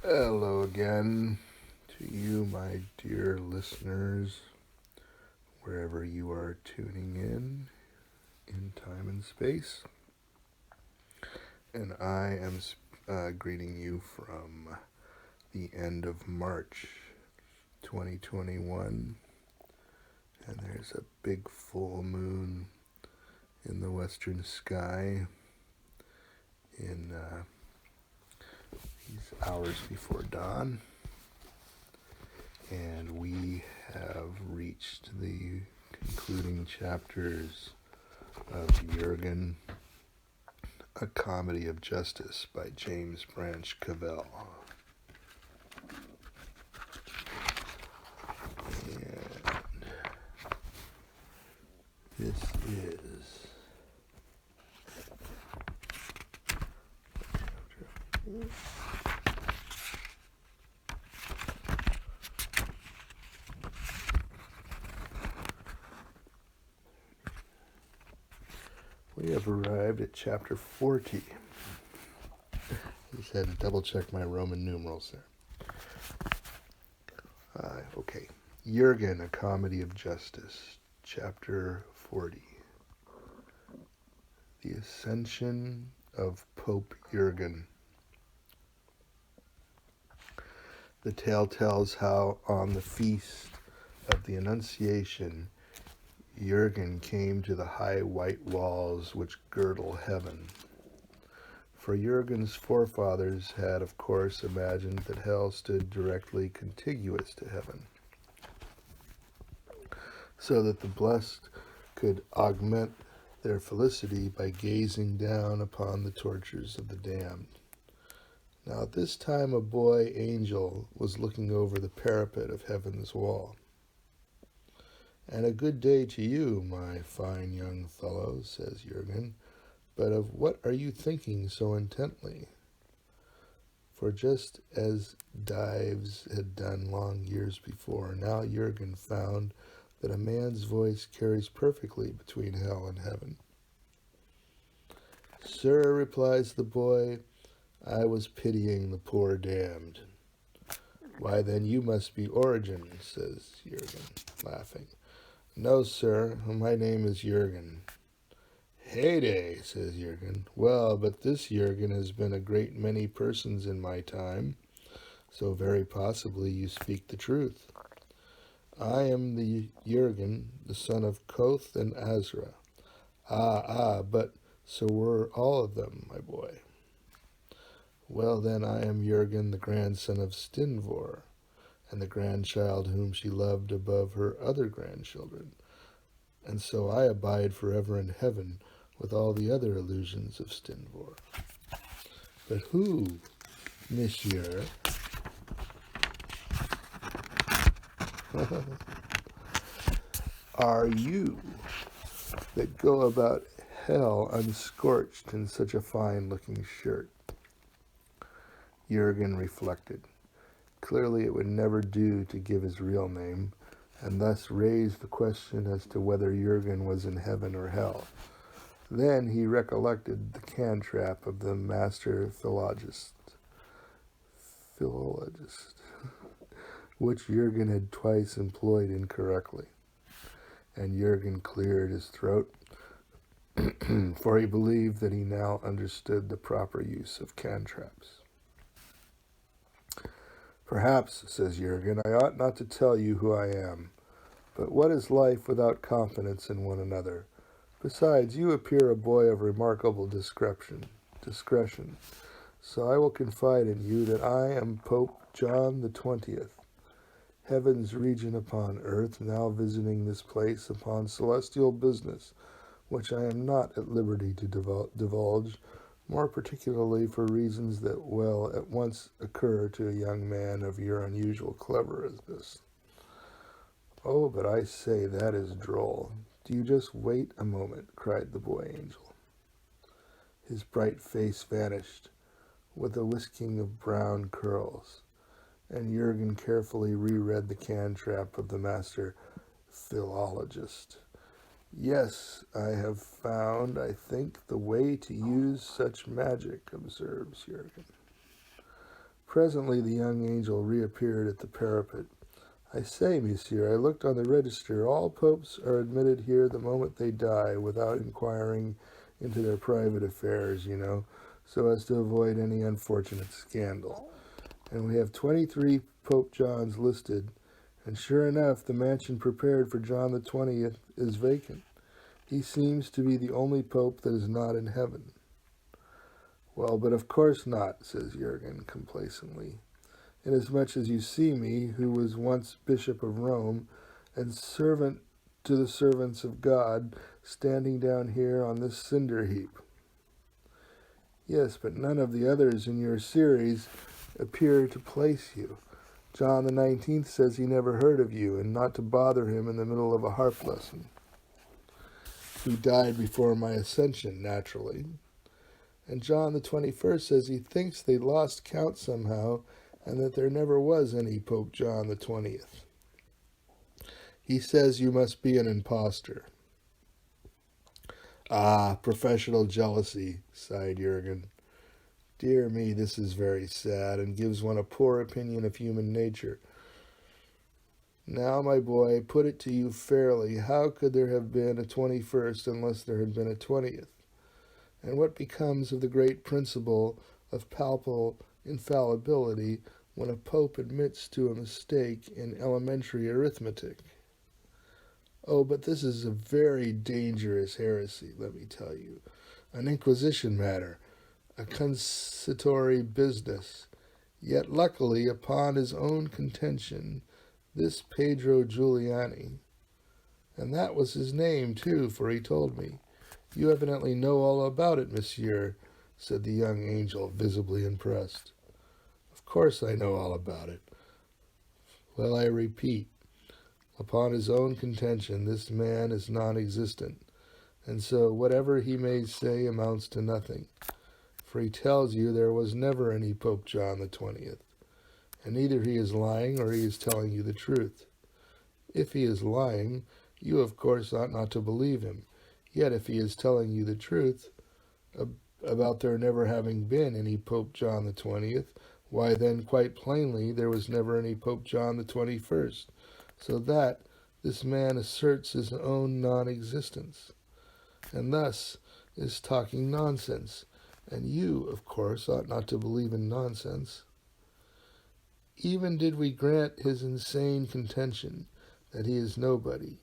Hello again to you, my dear listeners, wherever you are tuning in time and space. And I am greeting you from the end of March 2021. And there's a big full moon in the western sky in these hours before dawn. And we have reached the concluding chapters of Jurgen, A Comedy of Justice by James Branch Cabell. And this is we have arrived at chapter 40. Just had to double check my Roman numerals there. Okay. Jurgen, A Comedy of Justice, chapter 40. The Ascension of Pope Jurgen. The tale tells how on the feast of the Annunciation, Jurgen came to the high white walls which girdle heaven. For Jurgen's forefathers had, of course, imagined that hell stood directly contiguous to heaven, so that the blessed could augment their felicity by gazing down upon the tortures of the damned. Now at this time a boy angel was looking over the parapet of heaven's wall. "And a good day to you, my fine young fellow," says Jurgen, "but of what are you thinking so intently?" For just as Dives had done long years before, now Jurgen found that a man's voice carries perfectly between hell and heaven. "Sir," replies the boy, "I was pitying the poor damned." "Why, then you must be Origen," says Jurgen, laughing. "No, sir, my name is Jurgen." "Heyday," says Jurgen. "Well, but this Jurgen has been a great many persons in my time, so very possibly you speak the truth." "I am the Jurgen, the son of Koth and Azra." Ah, but so were all of them, my boy." "Well, then I am Jurgen, the grandson of Stinvor, and the grandchild whom she loved above her other grandchildren, and so I abide forever in heaven with all the other illusions of Stinvor." "But who, monsieur?" "Are you that go about hell unscorched in such a fine-looking shirt?" Jurgen reflected. Clearly it would never do to give his real name, and thus raised the question as to whether Jurgen was in heaven or hell. Then he recollected the cantrap of the master philologist, which Jurgen had twice employed incorrectly, and Jurgen cleared his throat, for he believed that he now understood the proper use of cantraps. "Perhaps," says Jurgen, "I ought not to tell you who I am, but what is life without confidence in one another? Besides, you appear a boy of remarkable discretion, so I will confide in you that I am Pope John the 20th, heaven's regent upon earth, now visiting this place upon celestial business, which I am not at liberty to divulge, more particularly for reasons that will at once occur to a young man of your unusual cleverness." "Oh, but I say, that is droll. Do you just wait a moment," cried the boy angel. His bright face vanished with a whisking of brown curls, and Jurgen carefully reread the cantrap of the master philologist. "Yes, I have found, I think, the way to use such magic," observes Jurgen. Presently the young angel reappeared at the parapet. I say, monsieur, I looked on the register. All popes are admitted here the moment they die, without inquiring into their private affairs, so as to avoid any unfortunate scandal. And we have 23 Pope Johns listed, and sure enough, the mansion prepared for John the 20th is vacant. He seems to be the only pope that is not in heaven. Well, but of course not, says Jurgen complacently. Inasmuch as you see me, who was once Bishop of Rome, and servant to the servants of God, standing down here on this cinder heap. Yes, but none of the others in your series appear to place you. John the 19th says he never heard of you, and not to bother him in the middle of a harp lesson. He died before my ascension, naturally. And John the 21st says he thinks they lost count somehow, and that there never was any Pope John the 20th. He says you must be an impostor. Ah, professional jealousy, sighed Jurgen. Dear me, this is very sad, and gives one a poor opinion of human nature. Now, my boy, put it to you fairly, how could there have been a 21st unless there had been a 20th? And what becomes of the great principle of palpable infallibility when a pope admits to a mistake in elementary arithmetic? Oh, but this is a very dangerous heresy, let me tell you. An inquisition matter, a consistory business. Yet luckily, upon his own contention, this Pedro Giuliani, and that was his name, too, for he told me. You evidently know all about it, monsieur, said the young angel, visibly impressed. Of course I know all about it. Well, I repeat, upon his own contention, this man is non-existent, and so whatever he may say amounts to nothing, for he tells you there was never any Pope John the 20th, and either he is lying or he is telling you the truth. If he is lying, you of course ought not to believe him. Yet if he is telling you the truth about there never having been any Pope John the 20th, why then quite plainly there was never any Pope John the 21st, so that this man asserts his own non-existence, and thus is talking nonsense, and you, of course, ought not to believe in nonsense. Even did we grant his insane contention that he is nobody,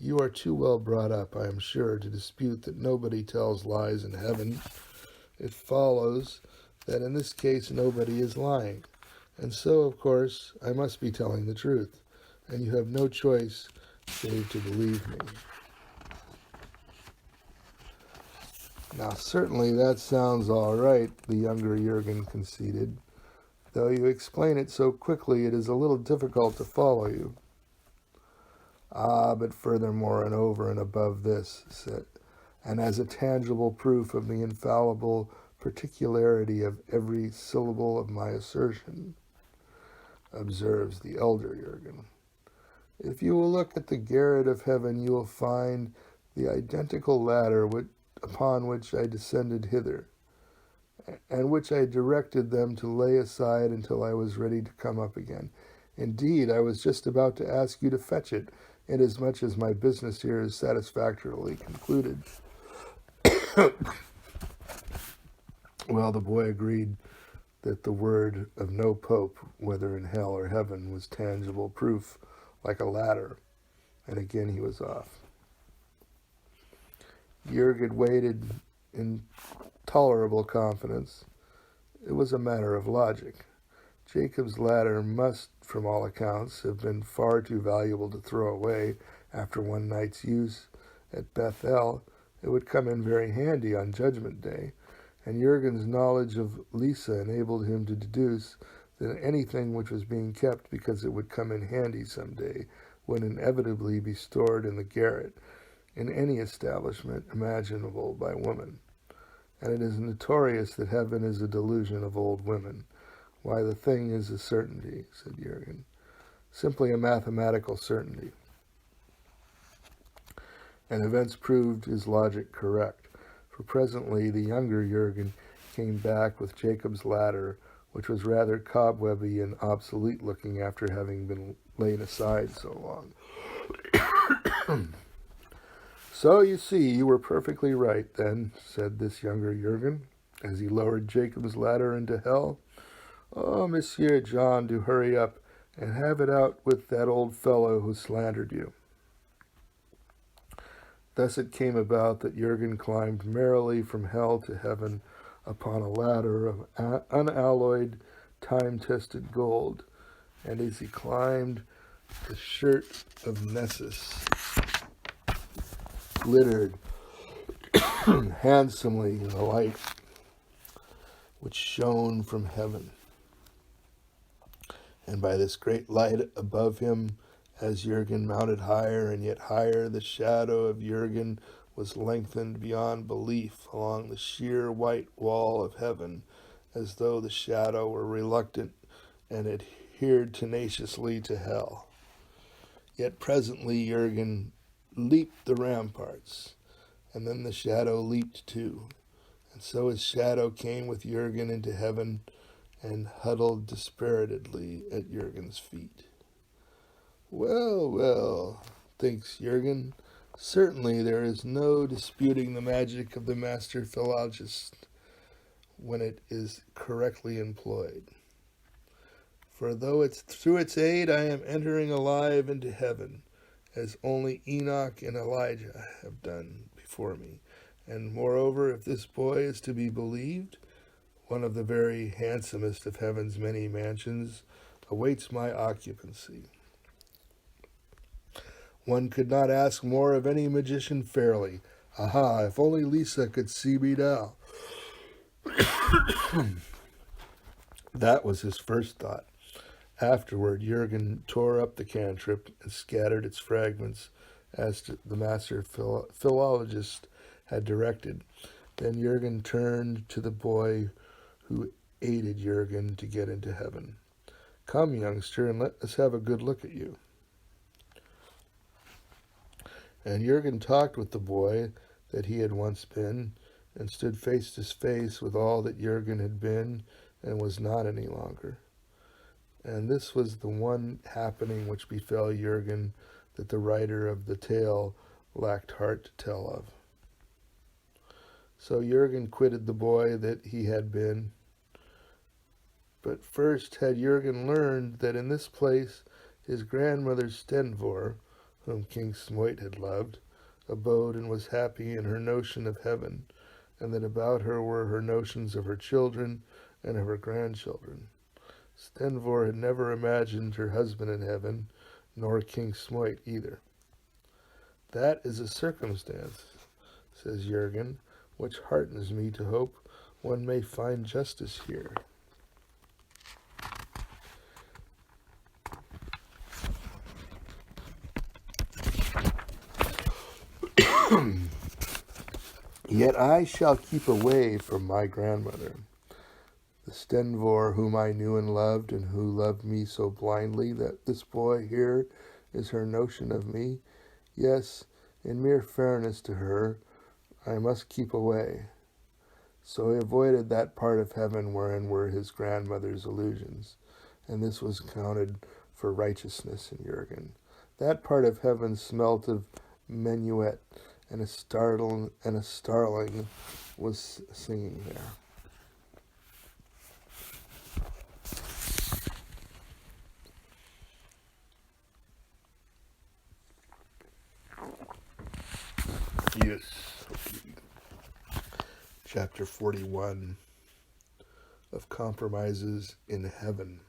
you are too well brought up, I am sure, to dispute that nobody tells lies in heaven. It follows that in this case nobody is lying, and so, of course, I must be telling the truth, and you have no choice save to believe me. Now, certainly that sounds all right, the younger Jurgen conceded, though you explain it so quickly it is a little difficult to follow you. Ah, but furthermore and over and above this, and as a tangible proof of the infallible particularity of every syllable of my assertion, observes the elder Jurgen, if you will look at the garret of heaven, you will find the identical ladder upon which I descended hither, and which I directed them to lay aside until I was ready to come up again. Indeed, I was just about to ask you to fetch it, inasmuch as my business here is satisfactorily concluded. Well, the boy agreed that the word of no pope, whether in hell or heaven, was tangible proof, like a ladder, and again he was off. Jurgen waited in tolerable confidence. It was a matter of logic. Jacob's ladder must, from all accounts, have been far too valuable to throw away after one night's use at Bethel. It would come in very handy on Judgment Day, and Jurgen's knowledge of Lisa enabled him to deduce that anything which was being kept because it would come in handy some day would inevitably be stored in the garret in any establishment imaginable by woman. And it is notorious that heaven is a delusion of old women. Why, the thing is a certainty, said Jurgen, simply a mathematical certainty. And events proved his logic correct, for presently the younger Jurgen came back with Jacob's ladder, which was rather cobwebby and obsolete looking after having been laid aside so long. So you see, you were perfectly right then, said this younger Jurgen, as he lowered Jacob's ladder into hell. Oh, Monsieur John, do hurry up and have it out with that old fellow who slandered you. Thus it came about that Jurgen climbed merrily from hell to heaven upon a ladder of unalloyed, time-tested gold, and as he climbed, the shirt of Nessus glittered handsomely in the light which shone from heaven. And by this great light above him, as Jurgen mounted higher and yet higher, the shadow of Jurgen was lengthened beyond belief along the sheer white wall of heaven, as though the shadow were reluctant and adhered tenaciously to hell. Yet presently Jurgen leaped the ramparts, and then the shadow leaped too, and so his shadow came with Jurgen into heaven and huddled dispiritedly at Jurgen's feet. Well, well, thinks Jurgen, certainly there is no disputing the magic of the master philologist when it is correctly employed. For though it's through its aid I am entering alive into heaven, as only Enoch and Elijah have done before me. And moreover, if this boy is to be believed, one of the very handsomest of heaven's many mansions awaits my occupancy. One could not ask more of any magician fairly. Aha, if only Lisa could see me now. That was his first thought. Afterward, Jurgen tore up the cantrip and scattered its fragments as the master philologist had directed. Then Jurgen turned to the boy who aided Jurgen to get into heaven. Come, youngster, and let us have a good look at you. And Jurgen talked with the boy that he had once been, and stood face to face with all that Jurgen had been and was not any longer. And this was the one happening which befell Jurgen that the writer of the tale lacked heart to tell of. So Jurgen quitted the boy that he had been. But first had Jurgen learned that in this place his grandmother Stenvor, whom King Smoit had loved, abode and was happy in her notion of heaven, and that about her were her notions of her children and of her grandchildren. Stenvor had never imagined her husband in heaven, nor King Smoit either. That is a circumstance, says Jurgen, which heartens me to hope one may find justice here. Yet I shall keep away from my grandmother, the Stenvor whom I knew and loved, and who loved me so blindly that this boy here is her notion of me. Yes, in mere fairness to her, I must keep away. So he avoided that part of heaven wherein were his grandmother's illusions, and this was counted for righteousness in Jurgen. That part of heaven smelt of minuet, and a starling was singing there. Yes. Okay. Chapter 41 of Compromises in Heaven.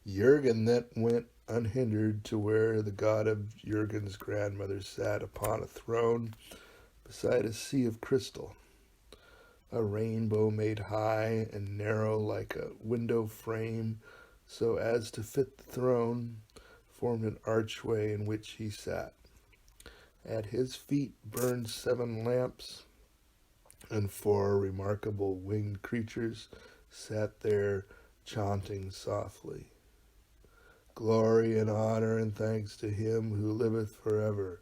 Jurgen then went unhindered to where the god of Jurgen's grandmother sat upon a throne beside a sea of crystal. A rainbow made high and narrow like a window frame, so as to fit the throne, formed an archway in which he sat. At his feet burned 7 lamps, and 4 remarkable winged creatures sat there chanting softly. Glory and honor and thanks to him who liveth forever.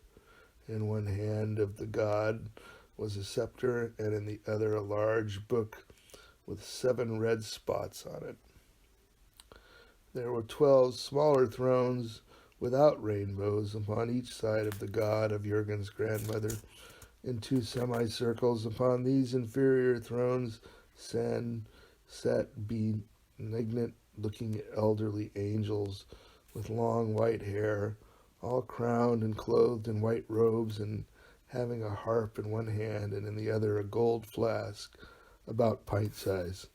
In one hand of the god was a scepter, and in the other a large book with 7 red spots on it. There were 12 smaller thrones without rainbows upon each side of the god of Jurgen's grandmother. In 2 semicircles upon these inferior thrones sat benignant-looking elderly angels with long white hair, all crowned and clothed in white robes, and having a harp in one hand and in the other a gold flask about pint size.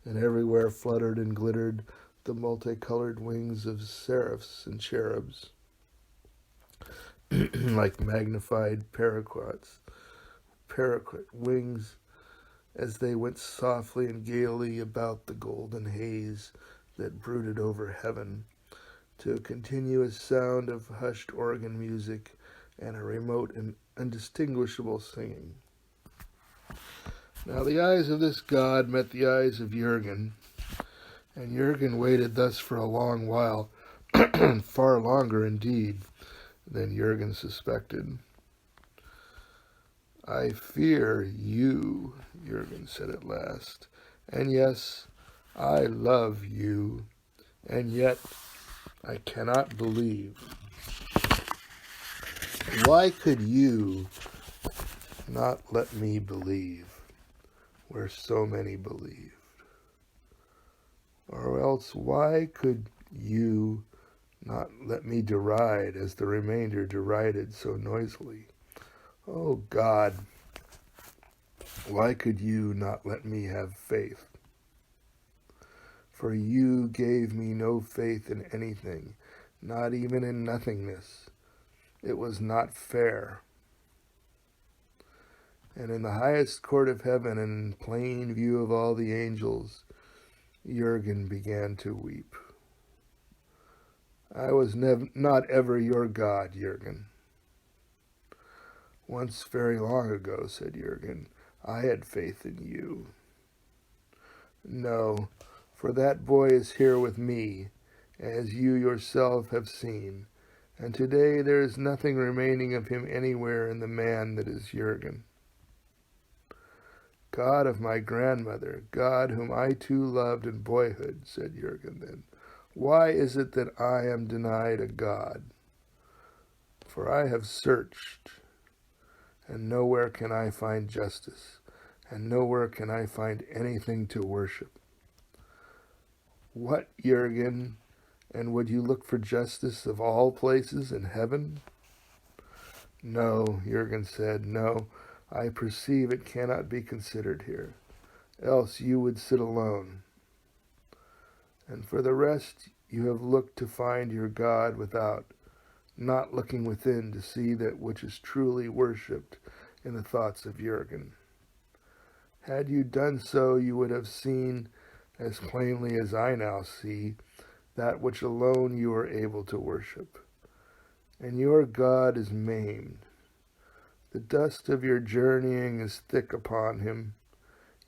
And everywhere fluttered and glittered the multicolored wings of seraphs and cherubs, like magnified paraquet wings, as they went softly and gaily about the golden haze that brooded over heaven, to a continuous sound of hushed organ music and a remote and undistinguishable singing. Now the eyes of this god met the eyes of Jurgen, and Jurgen waited thus for a long while, far longer indeed than Jurgen suspected. "I fear you," Jurgen said at last, "and yes, I love you, and yet I cannot believe. Why could you not let me believe where so many believed? Or else why could you not let me deride as the remainder derided so noisily? Oh God, why could you not let me have faith? For you gave me no faith in anything, not even in nothingness. It was not fair." And in the highest court of heaven, and in plain view of all the angels, Jurgen began to weep. "I was not ever your God, Jurgen." "Once very long ago," said Jurgen, "I had faith in you." "No, for that boy is here with me, as you yourself have seen, and today there is nothing remaining of him anywhere in the man that is Jurgen." "God of my grandmother, God whom I too loved in boyhood," said Jurgen then, "why is it that I am denied a God? For I have searched, and nowhere can I find justice, and nowhere can I find anything to worship." "What, Jurgen? And would you look for justice of all places in heaven?" "No," Jurgen said, "no, I perceive it cannot be considered here, else you would sit alone. And for the rest, you have looked to find your God without, not looking within to see that which is truly worshipped in the thoughts of Jurgen. Had you done so, you would have seen, as plainly as I now see, that which alone you are able to worship. And your God is maimed. The dust of your journeying is thick upon him.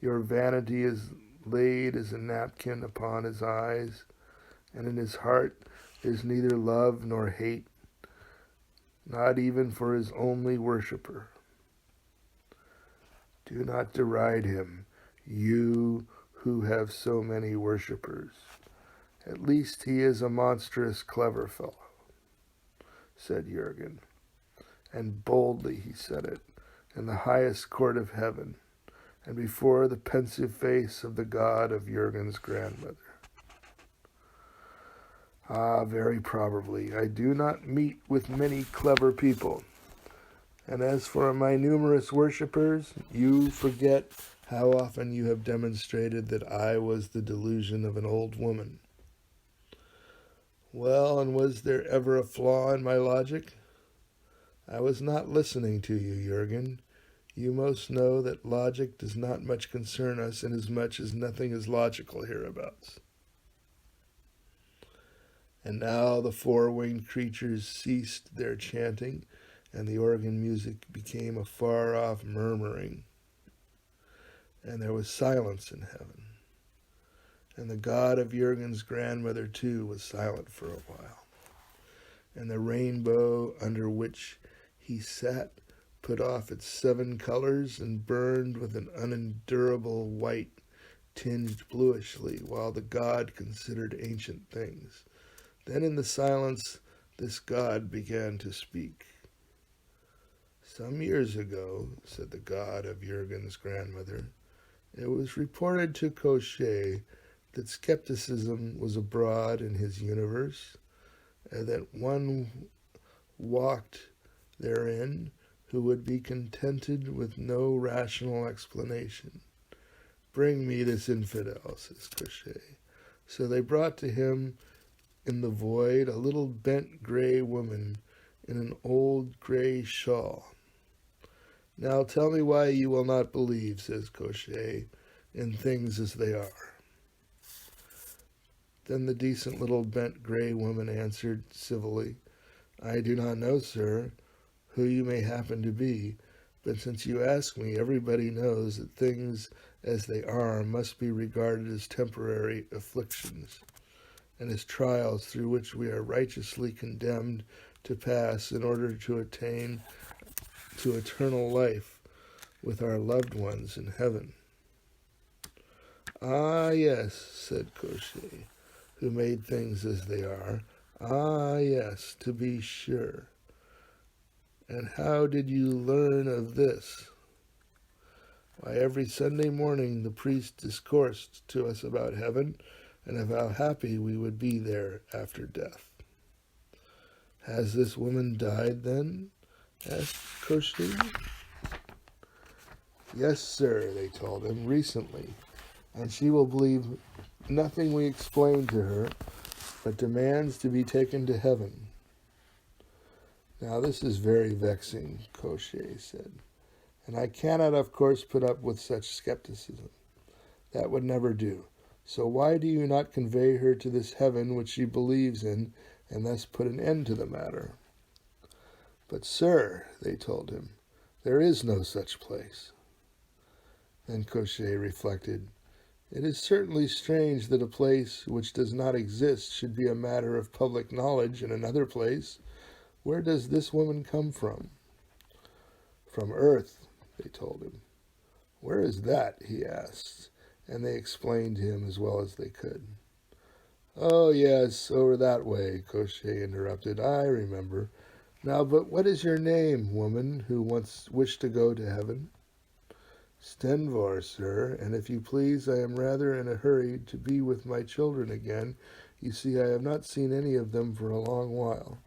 Your vanity is laid as a napkin upon his eyes, and in his heart is neither love nor hate, not even for his only worshipper. Do not deride him, you who have so many worshippers. At least he is a monstrous clever fellow," said Jurgen. And boldly he said it, in the highest court of heaven, and before the pensive face of the God of Jurgen's grandmother. "Ah, very probably. I do not meet with many clever people. And as for my numerous worshippers, you forget how often you have demonstrated that I was the delusion of an old woman. Well, and was there ever a flaw in my logic? I was not listening to you, Jurgen. You most know that logic does not much concern us, inasmuch as nothing is logical hereabouts." And now the 4-winged creatures ceased their chanting, and the organ music became a far-off murmuring. And there was silence in heaven. And the God of Jurgen's grandmother, too, was silent for a while. And the rainbow under which he sat put off its 7 colors and burned with an unendurable white tinged bluishly, while the god considered ancient things. Then in the silence this god began to speak. Some years ago, said the god of Jurgen's grandmother, it was reported to Cochet that skepticism was abroad in his universe, and that one walked therein who would be contented with no rational explanation. Bring me this infidel, says Cochet. So they brought to him in the void a little bent gray woman in an old gray shawl. Now tell me why you will not believe, says Cochet, in things as they are. Then the decent little bent gray woman answered civilly, I do not know, sir, who you may happen to be, but since you ask me, everybody knows that things as they are must be regarded as temporary afflictions, and as trials through which we are righteously condemned to pass in order to attain to eternal life with our loved ones in heaven. Ah, yes, said Cochet, who made things as they are. Ah, yes, to be sure. And how did you learn of this? Why, every Sunday morning the priest discoursed to us about heaven and of how happy we would be there after death. Has this woman died then? Asked Cochet. Yes, sir, they told him, recently, and she will believe nothing we explain to her, but demands to be taken to heaven. Now this is very vexing, Cochet said, and I cannot, of course, put up with such skepticism. That would never do. So why do you not convey her to this heaven which she believes in, and thus put an end to the matter? But, sir, they told him, there is no such place. Then Cochet reflected, it is certainly strange that a place which does not exist should be a matter of public knowledge in another place. Where does this woman come from? From Earth, they told him. Where is that? He asked, and they explained to him as well as they could. Oh, yes, over that way, Cochet interrupted. I remember. Now, but what is your name, woman, who once wished to go to heaven? Stenvor, sir, and if you please, I am rather in a hurry to be with my children again. You see, I have not seen any of them for a long while.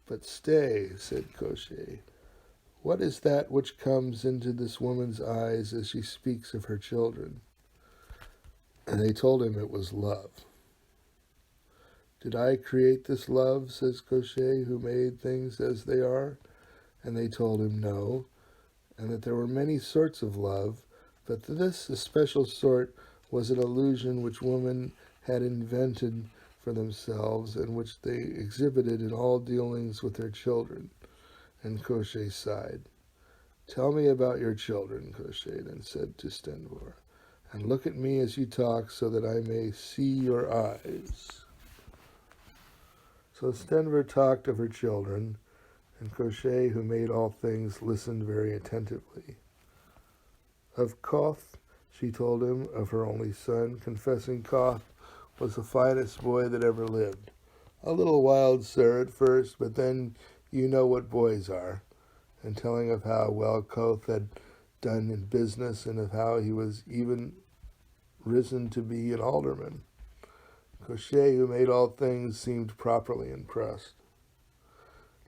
But stay, said Cochet. What is that which comes into this woman's eyes as she speaks of her children? And they told him it was love. Did I create this love, says Cochet, who made things as they are? And they told him no, and that there were many sorts of love, but this especial sort was an illusion which women had invented for themselves and which they exhibited in all dealings with their children. And Cochet sighed. Tell me about your children, Cochet then said to Stenvor, and look at me as you talk so that I may see your eyes. So Stenvor talked of her children, and Cochet, who made all things, listened very attentively. Of Koth, she told him, of her only son, confessing Koth was the finest boy that ever lived. A little wild, sir, at first, but then you know what boys are, and telling of how well Koth had done in business and of how he was even risen to be an alderman. Cochet, who made all things, seemed properly impressed.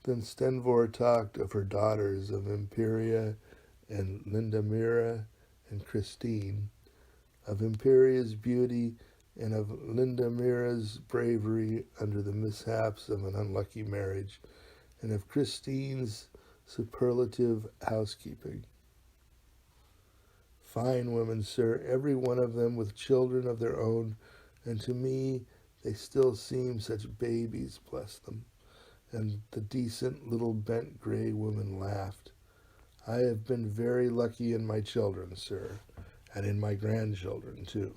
Then Stenvor talked of her daughters, of Imperia and Lindamira and Christine, of Imperia's beauty and of Lindamira's bravery under the mishaps of an unlucky marriage, and of Christine's superlative housekeeping. Fine women, sir, every one of them with children of their own, and to me they still seem such babies, bless them. And the decent little bent gray woman laughed. I have been very lucky in my children, sir, and in my grandchildren, too.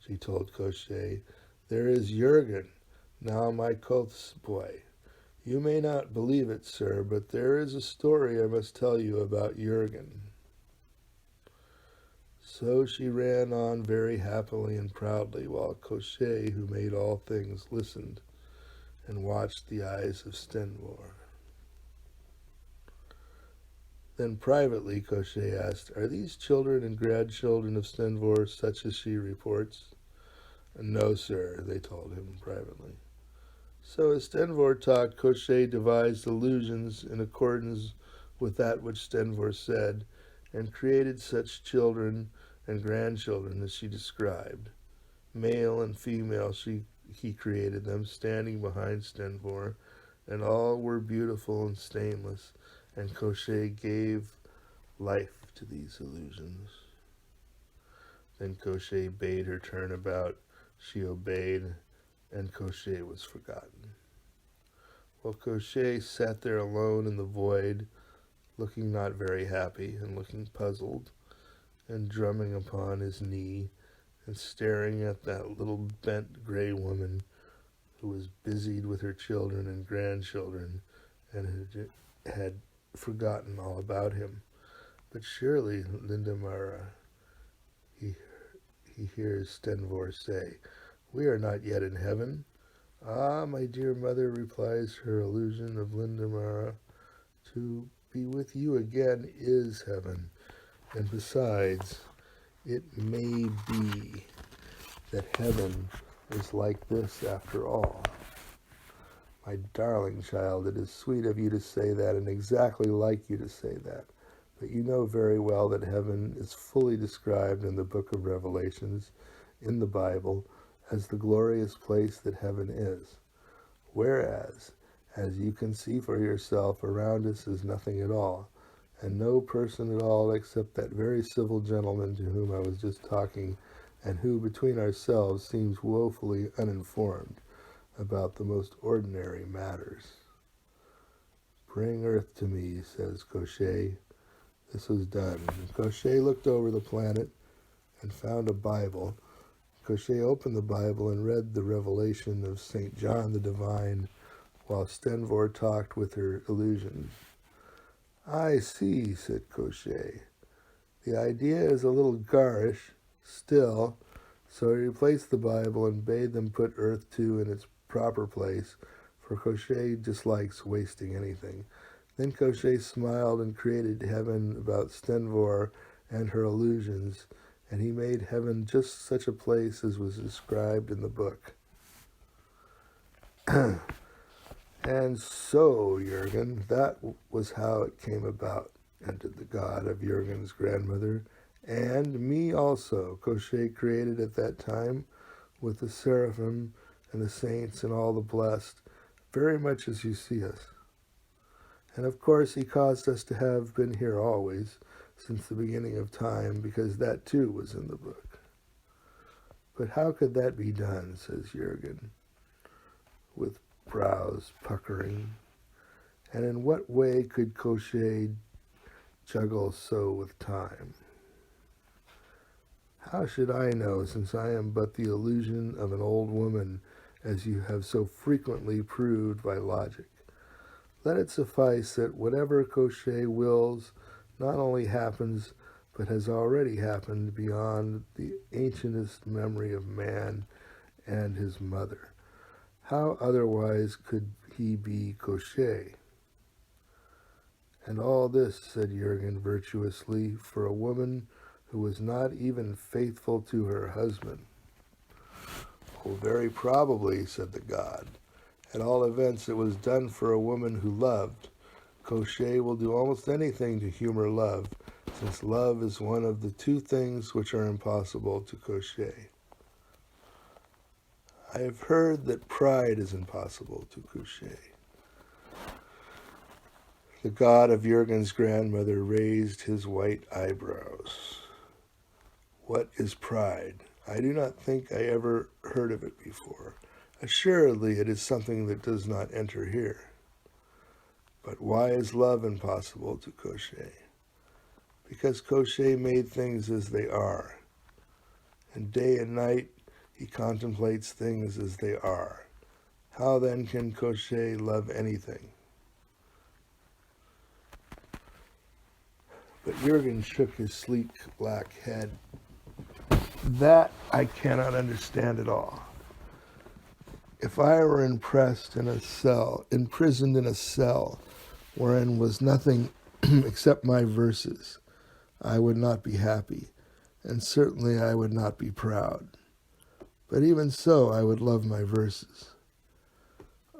She told Cochet, there is Jurgen, now my Koth's boy. You may not believe it, sir, but there is a story I must tell you about Jurgen. So she ran on very happily and proudly, while Cochet, who made all things, listened and watched the eyes of Stenvor. Then privately Cochet asked, "Are these children and grandchildren of Stenvor such as she reports?" "No, sir," they told him privately. So as Stenvor talked, Cochet devised illusions in accordance with that which Stenvor said, and created such children and grandchildren as she described. Male and female he created them, standing behind Stenvor, and all were beautiful and stainless, and Cochet gave life to these illusions. Then Cochet bade her turn about. She obeyed, and Cochet was forgotten. While Cochet sat there alone in the void, looking not very happy, and looking puzzled, and drumming upon his knee, and staring at that little bent gray woman who was busied with her children and grandchildren, and had forgotten all about him. "But surely, Lindamara," he hears Stenvor say, "we are not yet in heaven." "Ah, my dear mother," replies her illusion of Lindamara, "to be with you again is heaven. And besides, it may be that heaven is like this after all." "My darling child, it is sweet of you to say that, and exactly like you to say that. But you know very well that heaven is fully described in the book of Revelations, in the Bible, as the glorious place that heaven is. Whereas, as you can see for yourself, around us is nothing at all, and no person at all except that very civil gentleman to whom I was just talking, and who, between ourselves, seems woefully uninformed about the most ordinary matters." "Bring earth to me," says Cochet. This was done. Cochet looked over the planet and found a Bible. Cochet opened the Bible and read the revelation of St. John the Divine, while Stenvor talked with her illusions. "I see," said Cochet. "The idea is a little garish, still." So he replaced the Bible and bade them put Earth 2 in its proper place, for Cochet dislikes wasting anything. Then Cochet smiled and created heaven about Stenvor and her illusions, and he made heaven just such a place as was described in the book. "And so, Jurgen, that was how it came about," ended the god of Jurgen's grandmother. "And me also Cochet created at that time, with the seraphim and the saints and all the blessed, very much as you see us. And of course he caused us to have been here always, since the beginning of time, because that too was in the book." "But how could that be done?" says Jurgen, with brows puckering. "And in what way could Cochet juggle so with time?" "How should I know, since I am but the illusion of an old woman, as you have so frequently proved by logic? Let it suffice that whatever Cochet wills not only happens, but has already happened beyond the ancientest memory of man and his mother. How otherwise could he be Cochet?" "And all this," said Jurgen virtuously, "for a woman who was not even faithful to her husband." "Oh, very probably," said the god. "At all events, it was done for a woman who loved. Cochet will do almost anything to humor love, since love is one of the two things which are impossible to Cochet." "I have heard that pride is impossible to Cochet." The god of Jurgen's grandmother raised his white eyebrows. "What is pride? I do not think I ever heard of it before. Assuredly it is something that does not enter here." "But why is love impossible to Cochet?" "Because Cochet made things as they are, and day and night he contemplates things as they are. How then can Cochet love anything? But Jurgen shook his sleek black head. That I cannot understand at all. If I were imprisoned in a cell wherein was nothing except my verses, I would not be happy, and certainly I would not be proud. But even so, I would love my verses.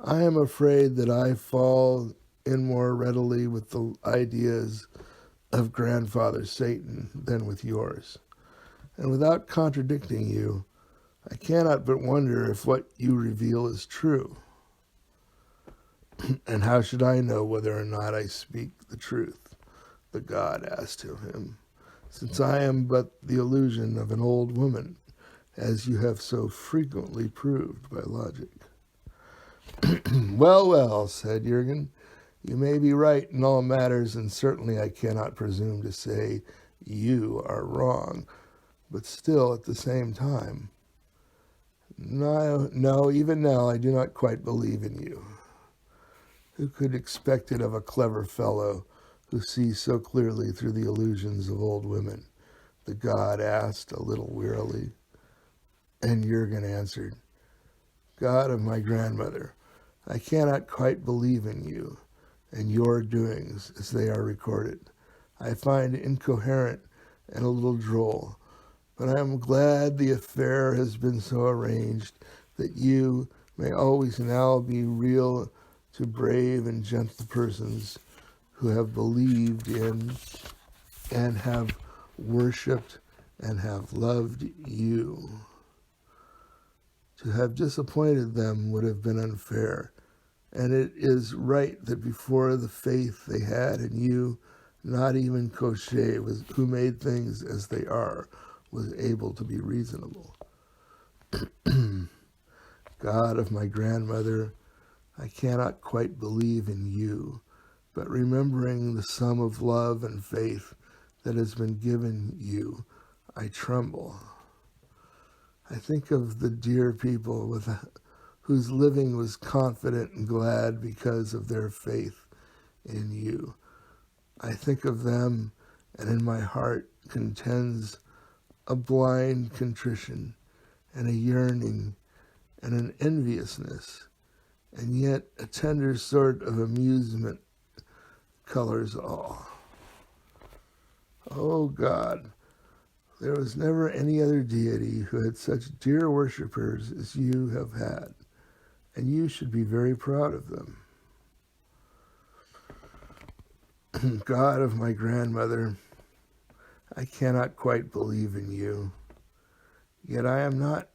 I am afraid that I fall in more readily with the ideas of Grandfather Satan than with yours. And without contradicting you, I cannot but wonder if what you reveal is true. And how should I know whether or not I speak the truth? The god asked of him, since I am but the illusion of an old woman, as you have so frequently proved by logic. Well, well, said Jurgen, you may be right in all matters, and certainly I cannot presume to say you are wrong, but still at the same time, no, even now I do not quite believe in you. Who could expect it of a clever fellow who sees so clearly through the illusions of old women? The god asked a little wearily. And Jurgen answered, God of my grandmother, I cannot quite believe in you and your doings as they are recorded. I find it incoherent and a little droll, but I am glad the affair has been so arranged that you may always now be real to brave and gentle persons who have believed in and have worshipped and have loved you. To have disappointed them would have been unfair, and it is right that before the faith they had in you, not even Cochet, who made things as they are, was able to be reasonable. God of my grandmother, I cannot quite believe in you, but remembering the sum of love and faith that has been given you, I tremble. I think of the dear people whose living was confident and glad because of their faith in you. I think of them, and in my heart contends a blind contrition and a yearning and an enviousness, and yet a tender sort of amusement colors all. Oh God, there was never any other deity who had such dear worshippers as you have had, and you should be very proud of them. God of my grandmother, I cannot quite believe in you, yet I am not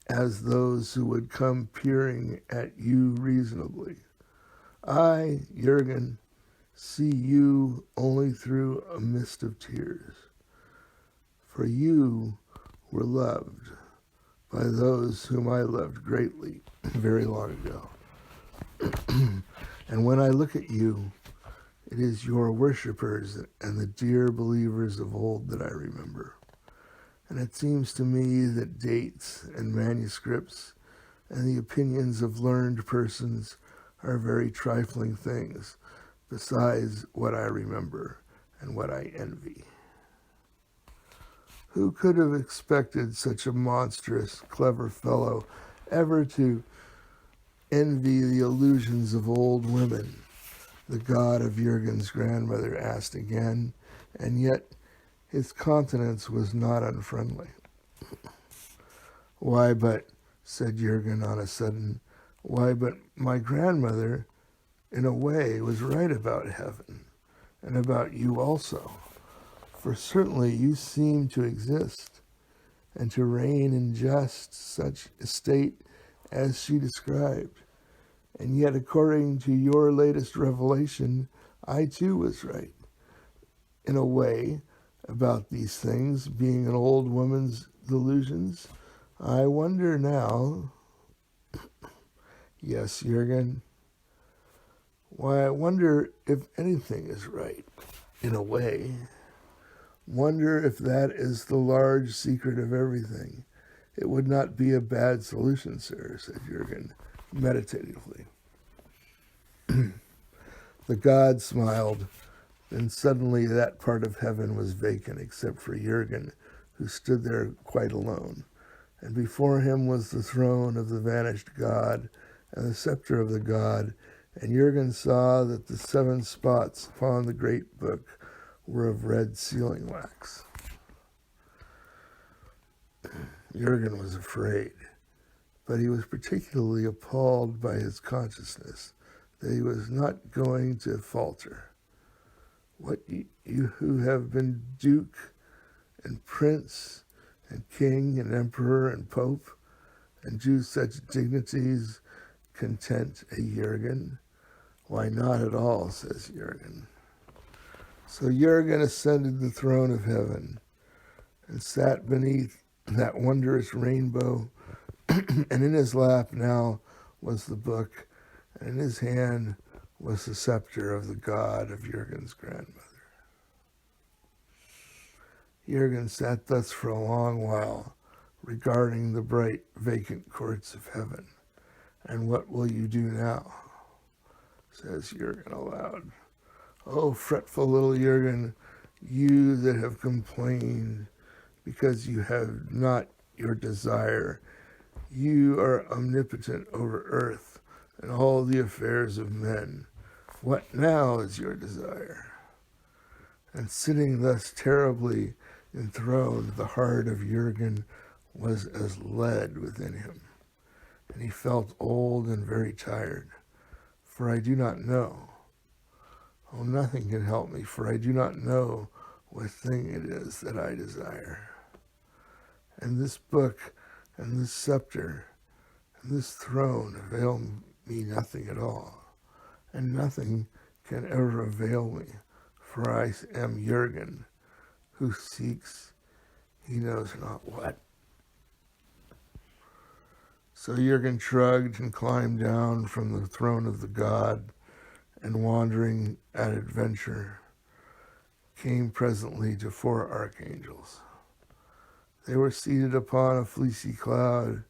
as those who would come peering at you reasonably. I, Jurgen, see you only through a mist of tears, for you were loved by those whom I loved greatly very long ago. And when I look at you, it is your worshippers and the dear believers of old that I remember. And it seems to me that dates and manuscripts and the opinions of learned persons are very trifling things besides what I remember and what I envy. Who could have expected such a monstrous, clever fellow ever to envy the illusions of old women? The god of Jurgen's grandmother asked again, and yet his countenance was not unfriendly. Why, but, said Jurgen on a sudden, why, but my grandmother, in a way, was right about heaven, and about you also. For certainly you seem to exist, and to reign in just such a state as she described. And yet, according to your latest revelation, I too was right, in a way, about these things being an old woman's delusions. I wonder now, yes, Jurgen, why, I wonder if anything is right, in a way. Wonder if that is the large secret of everything. It would not be a bad solution, sir, said Jurgen. meditatively. The god smiled. Then suddenly that part of heaven was vacant except for Jurgen, who stood there quite alone. And before him was the throne of the vanished god and the scepter of the god, and Jurgen saw that the 7 spots upon the great book were of red sealing wax. Jurgen was afraid, but he was particularly appalled by his consciousness that he was not going to falter. What you who have been duke and prince and king and emperor and pope and do such dignities content a Jurgen? Why, not at all, says Jurgen. So Jurgen ascended the throne of heaven and sat beneath that wondrous rainbow, and in his lap now was the book, and in his hand was the scepter of the god of Jurgen's grandmother. Jurgen sat thus for a long while, regarding the bright, vacant courts of heaven. And what will you do now? Says Jurgen aloud. Oh, fretful little Jurgen, you that have complained because you have not your desire. You are omnipotent over earth and all the affairs of men. What now is your desire? And sitting thus terribly enthroned, the heart of Jurgen was as lead within him, and he felt old and very tired. For I do not know. Oh, nothing can help me, for I do not know what thing it is that I desire. And this book and this scepter and this throne avail me nothing at all, and nothing can ever avail me, for I am Jurgen, who seeks he knows not what. So Jurgen shrugged and climbed down from the throne of the god, and wandering at adventure, came presently to 4 archangels. They were seated upon a fleecy cloud,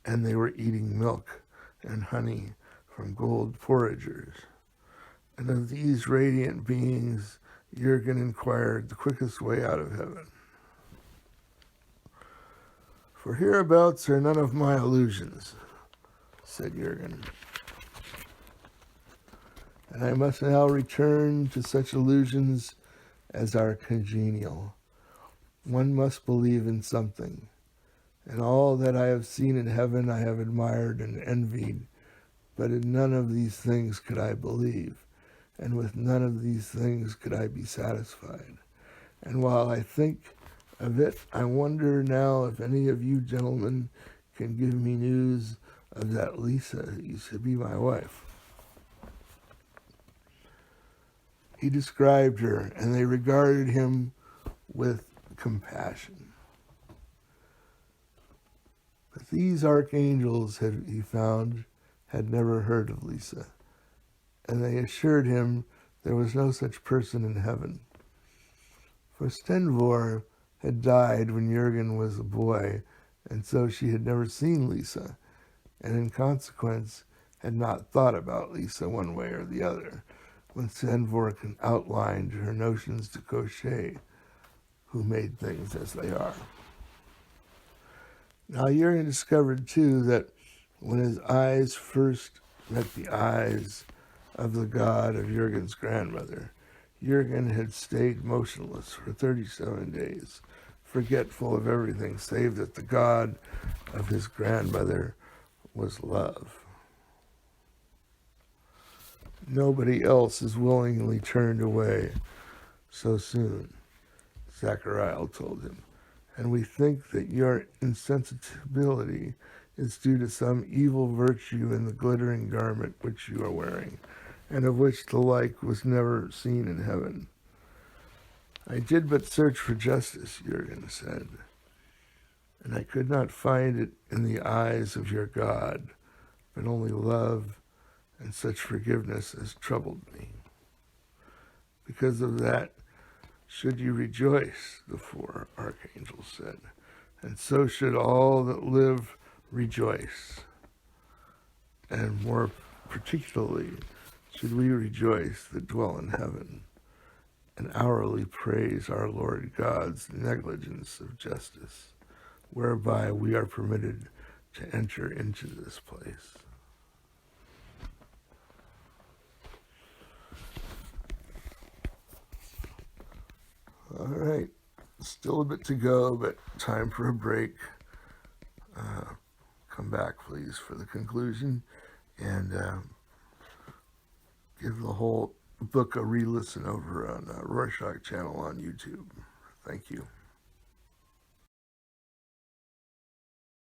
and they were eating milk and honey from gold porringers. And of these radiant beings, Jurgen inquired the quickest way out of heaven. For hereabouts are none of my illusions, said Jurgen. And I must now return to such illusions as are congenial. One must believe in something, and all that I have seen in heaven I have admired and envied, but in none of these things could I believe, and with none of these things could I be satisfied. And while I think of it, I wonder now if any of you gentlemen can give me news of that Lisa who used to be my wife. He described her, and they regarded him with compassion. But these archangels, he found, had never heard of Lisa, and they assured him there was no such person in heaven. For Stenvor had died when Jurgen was a boy, and so she had never seen Lisa, and in consequence had not thought about Lisa one way or the other, when Stenvor outlined her notions to Cochet, who made things as they are. Now Jurgen discovered, too, that when his eyes first met the eyes of the god of Jurgen's grandmother, Jurgen had stayed motionless for 37 days, forgetful of everything save that the god of his grandmother was love. Nobody else is willingly turned away so soon, Zachariah told him, and we think that your insensibility is due to some evil virtue in the glittering garment which you are wearing, and of which the like was never seen in heaven. I did but search for justice, Jurgen said, and I could not find it in the eyes of your God, but only love and such forgiveness as troubled me. Because of that, should you rejoice, the 4 archangels said, and so should all that live rejoice. and more particularly should we rejoice that dwell in heaven, and hourly praise our Lord God's negligence of justice, whereby we are permitted to enter into this place. All right, still a bit to go, but time for a break. Come back, please, for the conclusion, and give the whole book a re-listen over on Roarshock channel on YouTube. Thank you.